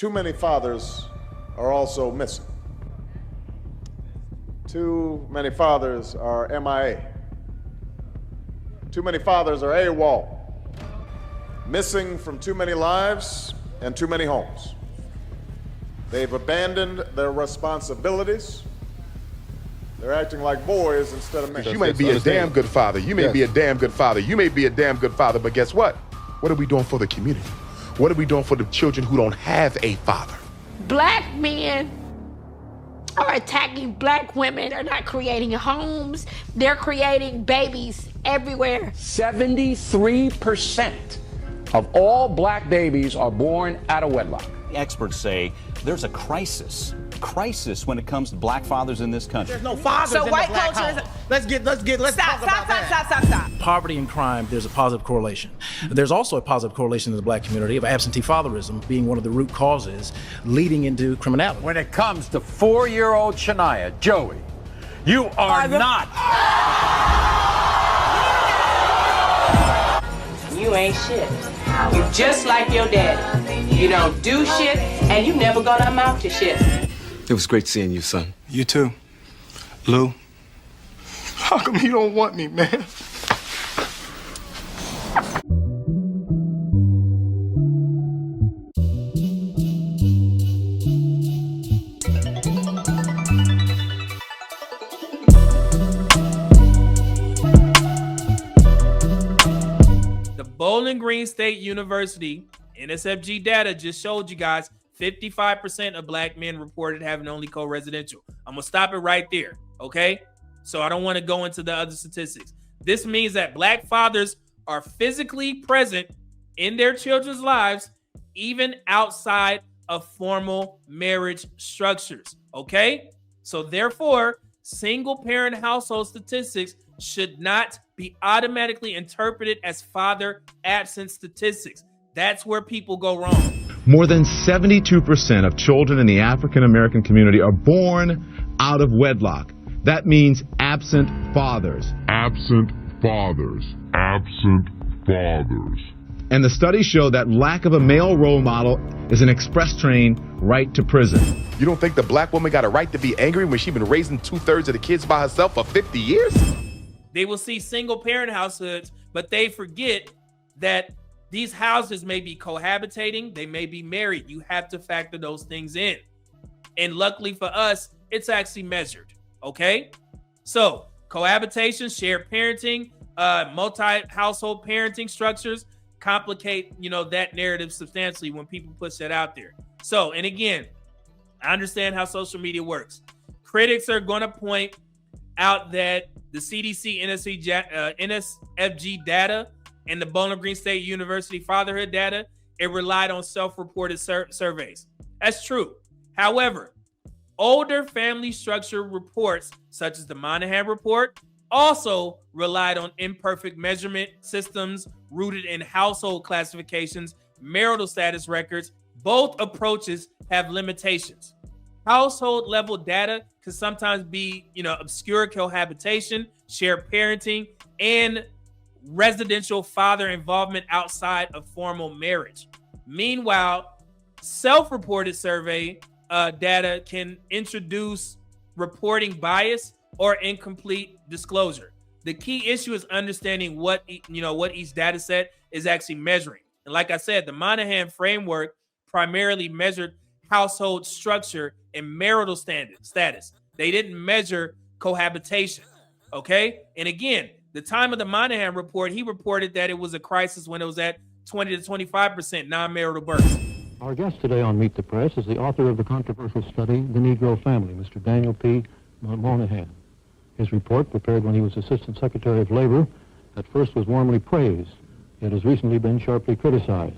too many fathers are also missing. Too many fathers are MIA. Too many fathers are AWOL. Missing from too many lives and too many homes. They've abandoned their responsibilities. They're acting like boys instead of men. You may be a damn good father. You may be a damn good father. You may be a damn good father, but guess what? What are we doing for the community? What are we doing for the children who don't have a father? Black men are attacking black women. They're not creating homes. They're creating babies everywhere. 73% of all black babies are born out of wedlock. Experts say there's a crisis when it comes to black fathers in this country. There's no fathers in the black home. Let's talk about that. Stop. Poverty and crime, there's a positive correlation. There's also a positive correlation in the black community of absentee fatherism being one of the root causes leading into criminality. When it comes to 4-year-old Shania, Joey, you are not. You ain't shit. You just like your daddy. You don't do shit, and you never gonna amount to shit. It was great seeing you, son. You too. Lou, how come you don't want me, man? Bowling Green State University NSFG data just showed you guys 55% of black men reported having only co-residential. I'm gonna stop it right there, okay? So I don't want to go into the other statistics. This means that black fathers are physically present in their children's lives, even outside of formal marriage structures, okay? So therefore, single parent household statistics should not be automatically interpreted as father absent statistics. That's where people go wrong. More than 72% of children in the African American community are born out of wedlock. That means absent fathers. Absent fathers. Absent fathers. And the studies show that lack of a male role model is an express train right to prison. You don't think the black woman got a right to be angry when she's been raising 2/3 of the kids by herself for 50 years? They will see single parent households, but they forget that these houses may be cohabitating. They may be married. You have to factor those things in. And luckily for us, it's actually measured. Okay. So cohabitation, shared parenting, multi-household parenting structures complicate, that narrative substantially when people push that out there. So, and again, I understand how social media works. Critics are going to point out that the CDC NSFG data and the Bowling Green State University Fatherhood data, it relied on self-reported surveys. That's true. However, older family structure reports, such as the Moynihan report, also relied on imperfect measurement systems rooted in household classifications, marital status records. Both approaches have limitations. Household level data can sometimes be, obscure cohabitation, shared parenting, and residential father involvement outside of formal marriage. Meanwhile, self-reported survey data can introduce reporting bias or incomplete disclosure. The key issue is understanding what each data set is actually measuring. And like I said, the Moynihan framework primarily measured household structure and marital status. They didn't measure cohabitation, okay? And again, the time of the Moynihan report, he reported that it was a crisis when it was at 20 to 25% non-marital births. Our guest today on Meet the Press is the author of the controversial study, The Negro Family, Mr. Daniel P. Moynihan. His report, prepared when he was Assistant Secretary of Labor, at first was warmly praised, yet has recently been sharply criticized.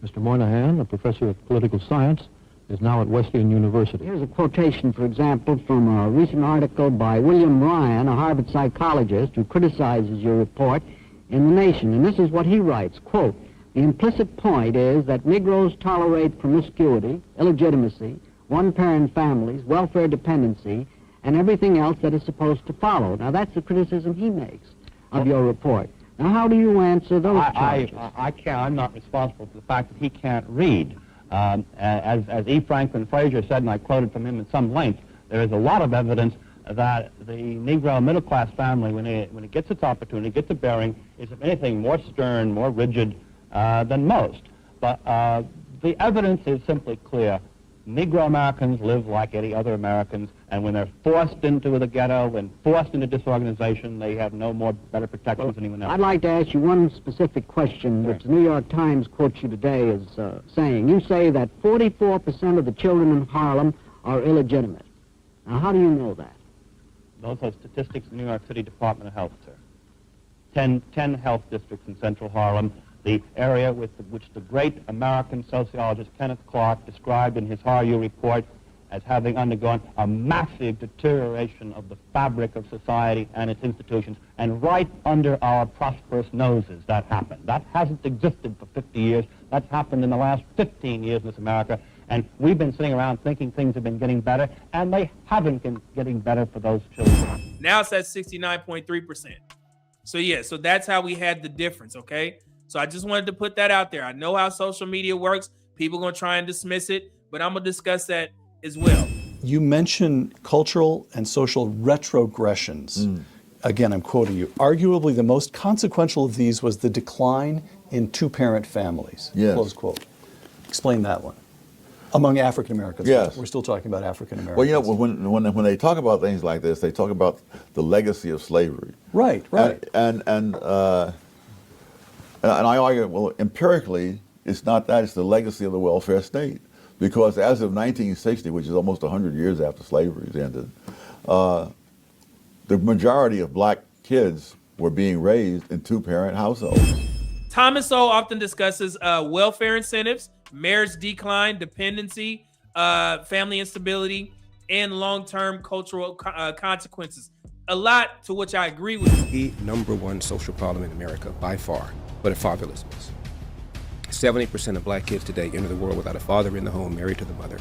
Mr. Moynihan, a professor of political science, is now at Wesleyan University. Here's a quotation, for example, from a recent article by William Ryan, a Harvard psychologist, who criticizes your report in The Nation. And this is what he writes, quote, "The implicit point is that Negroes tolerate promiscuity, illegitimacy, one-parent families, welfare dependency, and everything else that is supposed to follow." Now, that's the criticism he makes of your report. Now, how do you answer those charges? I can't. I'm not responsible for the fact that he can't read. As E. Franklin Frazier said, and I quoted from him at some length, there is a lot of evidence that the Negro middle-class family, when it gets its opportunity, gets a bearing, is, if anything, more stern, more rigid than most. But the evidence is simply clear. Negro Americans live like any other Americans, and when they're forced into the ghetto and forced into disorganization, they have no more better protections than anyone else. I'd like to ask you one specific question, which the New York Times quotes you today as saying. You say that 44% of the children in Harlem are illegitimate. Now, how do you know that? Those are statistics in the New York City Department of Health, sir. 10 health districts in central Harlem, the area which the great American sociologist Kenneth Clark described in his HARU report as having undergone a massive deterioration of the fabric of society and its institutions, and right under our prosperous noses that happened. That hasn't existed for 50 years. That's happened in the last 15 years in this America, and we've been sitting around thinking things have been getting better, and they haven't been getting better for those children. Now it's at 69.3%. So yeah, so that's how we had the difference, okay? So I just wanted to put that out there. I know how social media works. People are going to try and dismiss it, but I'm going to discuss that as well. You mentioned cultural and social retrogressions. Again, I'm quoting you. Arguably the most consequential of these was the decline in two-parent families. Yes. Close quote. Explain that one. Among African Americans. Yes. We're still talking about African Americans. Well, you know, when they talk about things like this, they talk about the legacy of slavery. Right, right. And I argue, well, empirically, it's not that, it's the legacy of the welfare state. Because as of 1960, which is almost 100 years after slavery ended, the majority of black kids were being raised in two-parent households. Thomas Sowell often discusses welfare incentives, marriage decline, dependency, family instability, and long-term cultural consequences. A lot to which I agree with. The number one social problem in America, by far, but fatherlessness. 70% of black kids today enter the world without a father in the home, married to the mother,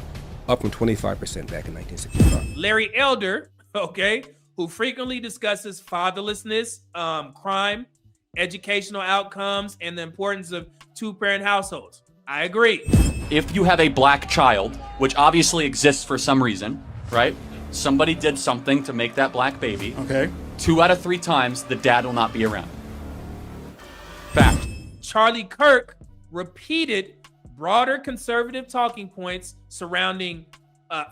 up from 25% back in 1965. Larry Elder, okay, who frequently discusses fatherlessness, crime, educational outcomes, and the importance of two-parent households. I agree. If you have a black child, which obviously exists for some reason, right? Somebody did something to make that black baby. Okay. 2 out of 3 times, the dad will not be around. Fact. Charlie Kirk repeated broader conservative talking points surrounding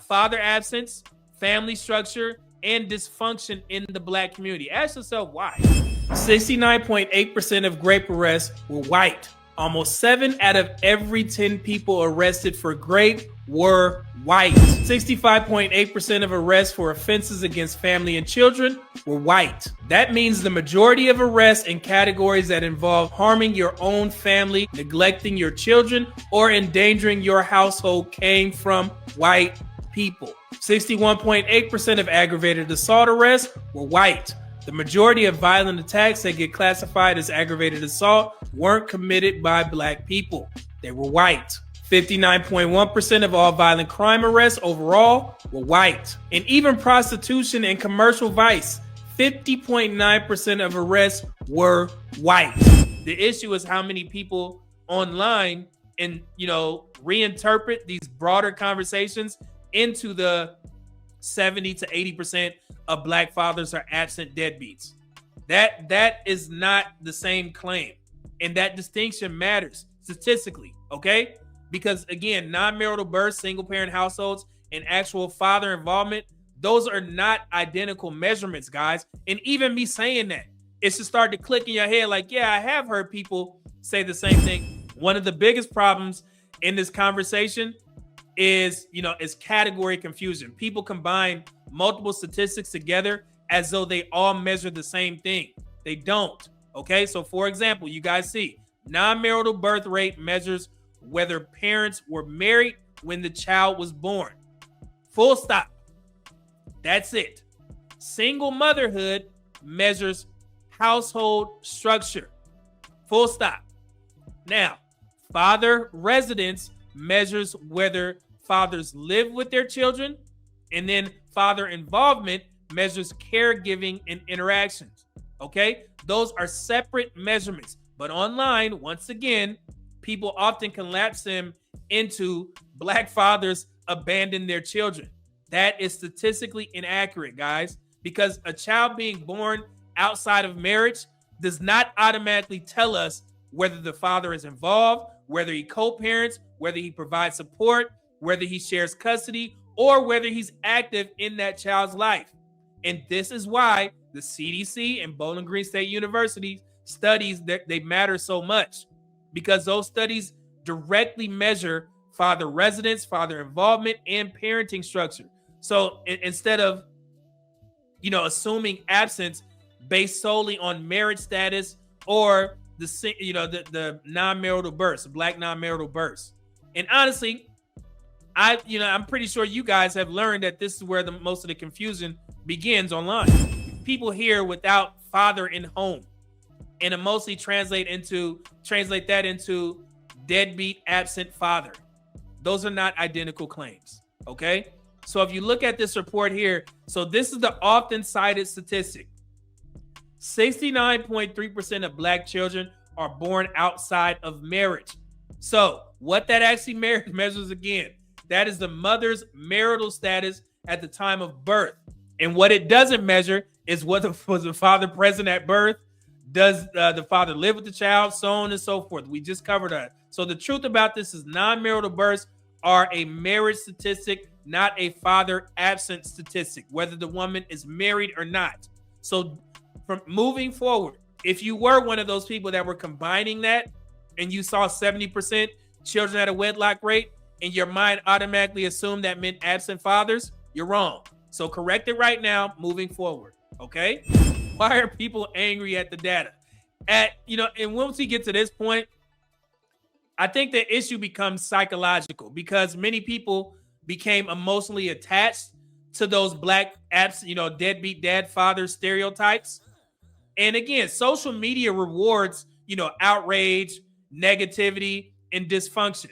father absence, family structure, and dysfunction in the black community. Ask yourself why. 69.8% of grape arrests were white. Almost 7 out of every 10 people arrested for grape were white. 65.8% of arrests for offenses against family and children were white. That means the majority of arrests in categories that involve harming your own family, neglecting your children, or endangering your household came from white people. 61.8% of aggravated assault arrests were white. The majority of violent attacks that get classified as aggravated assault weren't committed by black people. They were white. 59.1% of all violent crime arrests overall were white. And even prostitution and commercial vice, 50.9% of arrests were white. The issue is how many people online and, reinterpret these broader conversations into the 70 to 80% of black fathers are absent deadbeats. That is not the same claim. And that distinction matters statistically, okay? Because again, non-marital births, single parent households, and actual father involvement, those are not identical measurements, guys. And even me saying that, it's to start to click in your head like, yeah, I have heard people say the same thing. One of the biggest problems in this conversation is category confusion. People combine multiple statistics together as though they all measure the same thing. They don't, okay? So for example, you guys see, non-marital birth rate measures whether parents were married when the child was born. Full stop. That's it. Single motherhood measures household structure. Full stop. Now, father residence measures whether fathers live with their children, and then father involvement measures caregiving and interactions. Okay? Those are separate measurements. But online, once again, people often collapse them into black fathers abandon their children. That is statistically inaccurate, guys, because a child being born outside of marriage does not automatically tell us whether the father is involved, whether he co-parents, whether he provides support, whether he shares custody, or whether he's active in that child's life. And this is why the CDC and Bowling Green State University studies, that they matter so much, because those studies directly measure father residence, father involvement, and parenting structure. So instead of, assuming absence based solely on marriage status or the non-marital births, black non-marital births. And honestly, I'm pretty sure you guys have learned that this is where most of the confusion begins online. People here without father in home, and it mostly translate that into deadbeat absent father. Those are not identical claims, okay? So if you look at this report here, so this is the often cited statistic. 69.3% of black children are born outside of marriage. So what that actually measures, again, that is the mother's marital status at the time of birth. And what it doesn't measure is was the father present at birth? Does the father live with the child? So on and so forth. We just covered that. So the truth about this is non-marital births are a marriage statistic, not a father absent statistic, whether the woman is married or not. So from moving forward, if you were one of those people that were combining that and you saw 70% children at a wedlock rate, and your mind automatically assumed that meant absent fathers, you're wrong. So correct it right now, moving forward, okay? Why are people angry at the data? And once we get to this point, I think the issue becomes psychological, because many people became emotionally attached to those black deadbeat dad father stereotypes. And again, social media rewards, outrage, negativity, and dysfunction.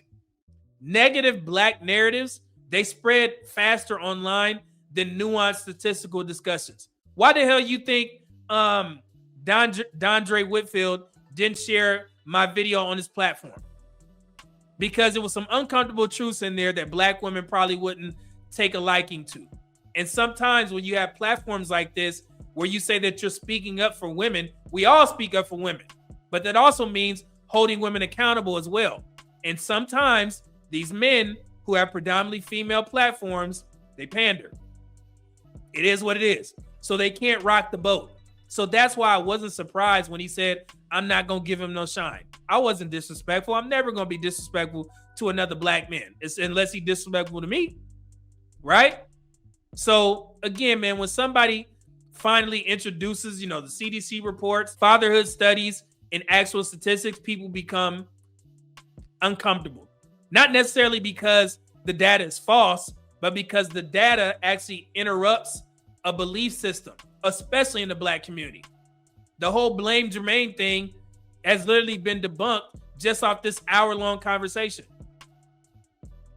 Negative black narratives, they spread faster online than nuanced statistical discussions. Why the hell you think Dondre Whitfield didn't share my video on his platform? Because there was some uncomfortable truths in there that black women probably wouldn't take a liking to. And sometimes when you have platforms like this, where you say that you're speaking up for women, we all speak up for women, but that also means holding women accountable as well. And sometimes these men who have predominantly female platforms, they pander. It is what it is. So they can't rock the boat. So that's why I wasn't surprised when he said, I'm not going to give him no shine. I wasn't disrespectful. I'm never going to be disrespectful to another black man, unless he's disrespectful to me, right? So again, man, when somebody finally introduces, the CDC reports, fatherhood studies, and actual statistics, people become uncomfortable. Not necessarily because the data is false, but because the data actually interrupts a belief system, especially in the black community. The whole blame Jermaine thing has literally been debunked just off this hour-long conversation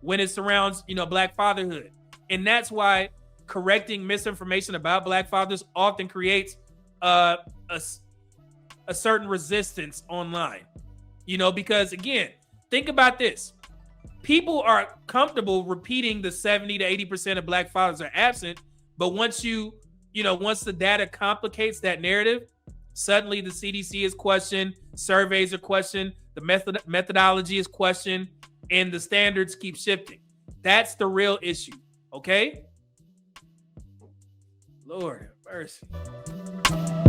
when it surrounds, black fatherhood. And that's why correcting misinformation about black fathers often creates a certain resistance online, because again, think about this. People are comfortable repeating the 70 to 80% of black fathers are absent, but once once the data complicates that narrative, suddenly the CDC is questioned, surveys are questioned, the methodology is questioned, and the standards keep shifting. That's the real issue, okay? Lord have mercy.